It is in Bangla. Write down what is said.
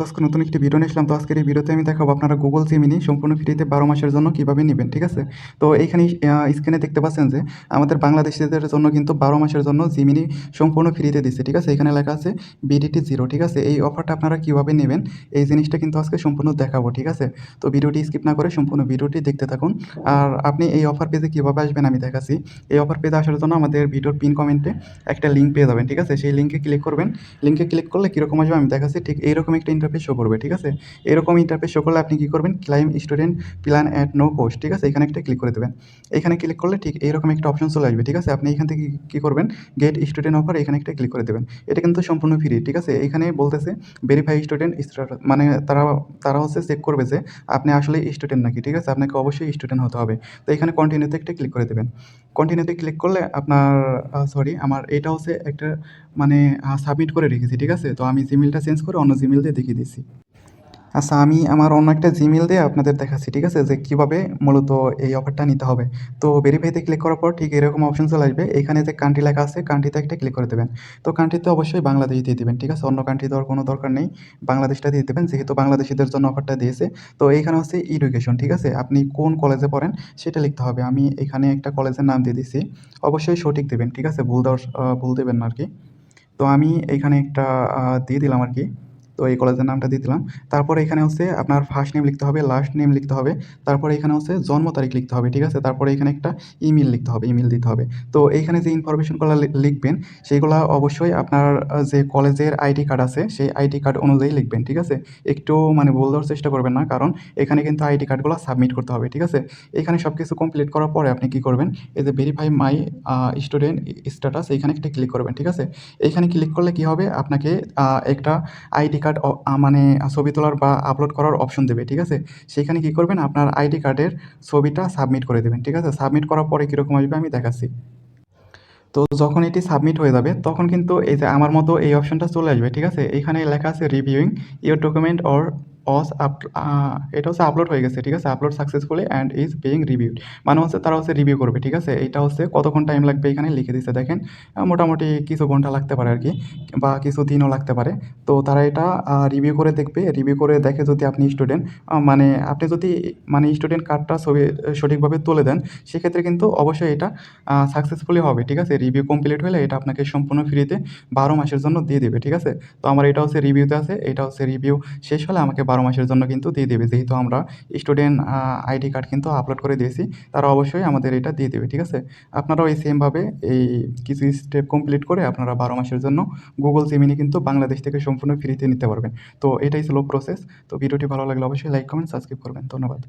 তো আজকে নতুন একটি ভিডিও নিয়ে আসলাম। তো আজকের এই ভিডিওতে আমি দেখাবো আপনারা গুগল জিমিনি সম্পূর্ণ ফ্রিতে 12 মাসের জন্য কীভাবে নেবেন, ঠিক আছে? তো এইখানে স্ক্রিনে দেখতে পাচ্ছেন যে আমাদের বাংলাদেশিদের জন্য কিন্তু 12 মাসের জন্য জিমিনি সম্পূর্ণ ফ্রিতে দিচ্ছে, ঠিক আছে? এখানে লেখা আছে বিডিটি 0, ঠিক আছে? এই অফারটা আপনারা কীভাবে নেবেন এই জিনিসটা কিন্তু আজকে সম্পূর্ণ দেখাবো, ঠিক আছে? তো ভিডিওটি স্কিপ না করে সম্পূর্ণ ভিডিওটি দেখতে থাকুন। আর আপনি এই অফার পেজে কীভাবে আসবেন আমি দেখাচ্ছি। এই অফার পেজে আসার জন্য আমাদের ভিডিওর পিন কমেন্টে একটা লিঙ্ক পেয়ে যাবেন, ঠিক আছে? সেই লিঙ্কে ক্লিক করবেন। লিঙ্কে ক্লিক করলে কীরকম আসবে আমি দেখাচ্ছি। ঠিক এইরকম একটা ইন্টারফেস শো করবে, ঠিক আছে? এরকম ইন্টারফেস শো করলে আপনি কী করবেন, claim student plan at no cost, ঠিক আছে? এখানে একটা ক্লিক করে দেবেন। এখানে ক্লিক করলে ঠিক এইরকম একটা অপশন চলে আসবে, ঠিক আছে? আপনি এখান থেকে কী করবেন, গেট স্টুডেন্ট অফার এখানে একটা ক্লিক করে দেবেন। এটা কিন্তু সম্পূর্ণ ফ্রি, ঠিক আছে? এখানে বলতেছে ভেরিফাই স্টুডেন্ট স্ট্যাটাস, মানে তারা হচ্ছে চেক করবে যে আপনি আসলে স্টুডেন্ট নাকি, ঠিক আছে? আপনাকে অবশ্যই স্টুডেন্ট হতে হবে। তো এখানে কন্টিনিউতে একটা ক্লিক করে দেবেন। কন্টিনিউতে ক্লিক করলে আপনার আমার এটা হচ্ছে একটা মানে সাবমিট করে রেখেছি, ঠিক আছে? তো আমি জিমেইলটা চেঞ্জ করে অন্য জিমেইল দিয়ে দেখিয়ে দিচ্ছি। আচ্ছা, আমি আমার অন্য একটা জিমেইল দিয়ে আপনাদের দেখাচ্ছি, ঠিক আছে? যে কীভাবে মূলত এই অফারটা নিতে হবে। তো ভেরিফাইতে ক্লিক করার পর ঠিক এরকম অপশন চলে আসবে। এখানে যে কান্ট্রি লেখা আছে কান্ট্রিতে একটা ক্লিক করে দেবেন। তো কান্ট্রিতে অবশ্যই বাংলাদেশ দিয়ে দিবেন, ঠিক আছে? অন্য কান্ট্রি দেওয়ার কোনো দরকার নেই। বাংলাদেশটা দিয়ে দেবেন যেহেতু বাংলাদেশিদের জন্য অফারটা দিয়েছে। তো এইখানে হচ্ছে এডুকেশন, ঠিক আছে? আপনি কোন কলেজে পড়েন সেটা লিখতে হবে। আমি এখানে একটা কলেজের নাম দিয়ে দিচ্ছি। অবশ্যই সঠিক দেবেন, ঠিক আছে? ভুল দেবেন না আরকি। তো আমি এইখানে একটা দিয়ে দিলাম আরকি। তো এই কলেজের নামটা দিয়ে দিলাম। তারপরে এখানে হচ্ছে আপনার ফার্স্ট নেম লিখতে হবে, লাস্ট নেম লিখতে হবে। তারপরে এখানে হচ্ছে জন্ম তারিখ লিখতে হবে, ঠিক আছে? তারপরে এখানে একটা ইমেইল লিখতে হবে, ইমেইল দিতে হবে। তো এইখানে যে ইনফরমেশনগুলা লিখবেন সেগুলা অবশ্যই আপনার যে কলেজের আইডি কার্ড আছে সেই আইডি কার্ড অনুযায়ী লিখবেন, ঠিক আছে? একটু মানে ভুল দেওয়ার চেষ্টা করবেন না। কারণ এখানে কিন্তু আইডি কার্ডগুলা সাবমিট করতে হবে, ঠিক আছে? এখানে সবকিছু কমপ্লিট করার পরে আপনি কি করবেন, এই যে ভেরিফাই মাই স্টুডেন্ট স্ট্যাটাস এইখানে একটা ক্লিক করবেন, ঠিক আছে? এইখানে ক্লিক করলে কি হবে, আপনাকে একটা আইডি কার্ড মানে ছবি তোলার বা আপলোড করার অপশন দেবে, ঠিক আছে? সেইখানে কি করবেন, আপনার আইডি কার্ডের ছবিটা সাবমিট করে দেবেন, ঠিক আছে? সাবমিট করার পরে কীরকম আসবে আমি দেখাচ্ছি। তো যখন এটি সাবমিট হয়ে যাবে তখন কিন্তু এই যে আমার মতো এই অপশনটা চলে আসবে, ঠিক আছে? এইখানে লেখা আছে রিভিউইং ইওর ডকুমেন্ট অর ওয়াজ এটা হচ্ছে আপলোড হয়ে গেছে, ঠিক আছে? Upload successfully and is being reviewed. মানে হচ্ছে তারা হচ্ছে রিভিউ করবে, ঠিক আছে? এইটা হচ্ছে কতক্ষণ টাইম লাগবে এখানে লিখে দিচ্ছে দেখেন। মোটামুটি কিছু ঘন্টা লাগতে পারে আরকি, বা কিছু দিনও লাগতে পারে। তো তারা এটা রিভিউ করে দেখবে। রিভিউ করে দেখে যদি আপনি স্টুডেন্ট, মানে আপনি যদি মানে স্টুডেন্ট কার্ডটা সঠিকভাবে তুলে দেন, সেক্ষেত্রে কিন্তু অবশ্যই এটা সাকসেসফুলি হবে, ঠিক আছে? রিভিউ কমপ্লিট হলে এটা আপনাকে সম্পূর্ণ ফ্রিতে 12 মাসের জন্য দিয়ে দেবে, ঠিক আছে? তো আমার এটা হচ্ছে রিভিউতে আছে। এটা হচ্ছে রিভিউ শেষ হলে আমাকে 12 মাসের জন্য কিন্তু দিয়ে দেবে। যেহেতু আমরা স্টুডেন্ট আইডি কার্ড কিন্তু আপলোড করে দিয়েছি, তারা অবশ্যই আমাদের এটা দিয়ে দেবে, ঠিক আছে? আপনারাও এই সেমভাবে এই কিছু স্টেপ কমপ্লিট করে আপনারা 12 মাসের জন্য গুগল জেমিনি কিন্তু বাংলাদেশ থেকে সম্পূর্ণ ফ্রিতে নিতে পারবেন। তো এটাই ছিল প্রসেস। তো ভিডিওটি ভালো লাগলে অবশ্যই লাইক, কমেন্ট, সাবস্ক্রাইব করবেন। ধন্যবাদ।